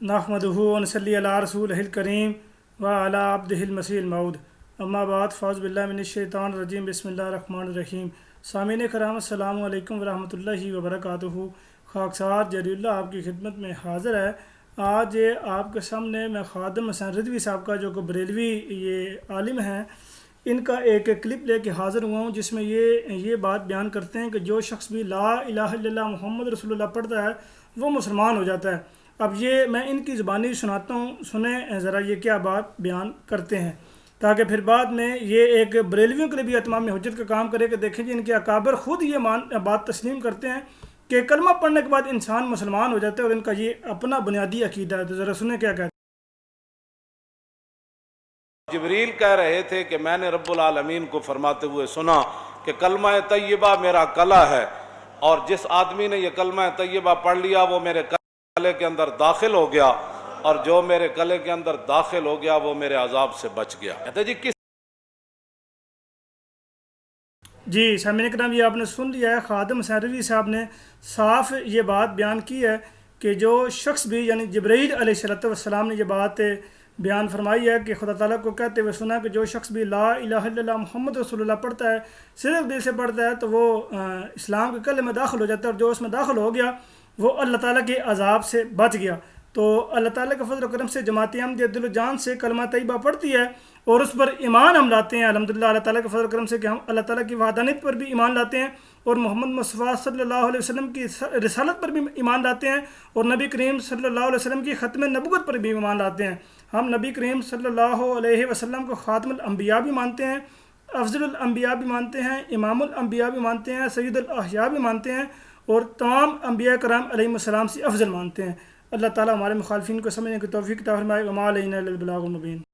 نحمدہ ونصلی علی رسولہ الکریم وعلی عبدہ المسیح الموعود اما بعد فاعوذ باللہ من الشیطان الرجیم بسم اللہ الرحمن الرحیم۔ سامعین کرام السلام علیکم ورحمۃ اللہ وبرکاتہ۔ خاکسار جری اللہ آپ کی خدمت میں حاضر ہے۔ آج آپ کے سامنے میں خادم حسین رضوی صاحب کا جو کہ بریلوی یہ عالم ہیں، ان کا ایک کلپ لے کے حاضر ہوا ہوں، جس میں یہ بات بیان کرتے ہیں کہ جو شخص بھی لا الہ الا اللہ محمد رسول اللہ پڑھتا ہے وہ مسلمان ہو جاتا ہے۔ اب یہ میں ان کی زبانی سناتا ہوں، سنیں ذرا یہ کیا بات بیان کرتے ہیں، تاکہ پھر بعد میں یہ ایک بریلویوں کے لیے بھی اتمام حجت کا کام کرے کہ دیکھیں جی ان کے اکابر خود یہ بات تسلیم کرتے ہیں کہ کلمہ پڑھنے کے بعد انسان مسلمان ہو جاتا ہے، اور ان کا یہ اپنا بنیادی عقیدہ ہے۔ تو ذرا سنیں کیا کہتے ہیں۔ جبریل کہہ رہے تھے کہ میں نے رب العالمین کو فرماتے ہوئے سنا کہ کلمہ طیبہ میرا کلا ہے، اور جس آدمی نے یہ کلمہ طیبہ پڑھ لیا وہ میرے کلے کے اندر داخل ہو گیا، اور جو میرے کلے کے اندر داخل ہو گیا وہ میرے عذاب سے بچ گیا۔ کہتے جی کس جی سامعین کرام، یہ آپ نے سن لیا ہے، خادم حسین رضوی صاحب نے صاف یہ بات بیان کی ہے کہ جو شخص بھی یعنی جبرائیل علیہ السلام نے یہ بات بیان فرمائی ہے کہ خدا تعالیٰ کو کہتے ہوئے سنا کہ جو شخص بھی لا الہ الا اللہ محمد رسول اللہ پڑھتا ہے، صرف دل سے پڑھتا ہے، تو وہ اسلام کے قلعے میں داخل ہو جاتا ہے، اور جو اس میں داخل ہو گیا وہ اللہ تعالیٰ کے عذاب سے بچ گیا۔ تو اللہ تعالیٰ کے فضل و کرم سے جماعت احمدیہ دل و جان سے کلمہ طیبہ پڑھتی ہے، اور اس پر ایمان ہم لاتے ہیں الحمدللہ اللہ تعالیٰ کے فضل و کرم سے کہ ہم اللہ تعالیٰ کی وحدانیت پر بھی ایمان لاتے ہیں، اور محمد مصطفیٰ صلی اللہ علیہ وسلم کی رسالت پر بھی ایمان لاتے ہیں، اور نبی کریم صلی اللہ علیہ وسلم کی ختم نبوت پر بھی ایمان لاتے ہیں۔ ہم نبی کریم صلی اللہ علیہ وسلم کو خاتم الانبیاء بھی مانتے ہیں، افضل الانبیاء بھی مانتے ہیں، امام الانبیاء بھی مانتے ہیں، سید الاحیاء بھی مانتے ہیں، اور تمام انبیاء کرام علیہ السلام سے افضل مانتے ہیں۔ اللہ تعالیٰ ہمارے مخالفین کو سمجھنے کی توفیق عطا فرمائے۔ وما علینا الا البلاغ المبین۔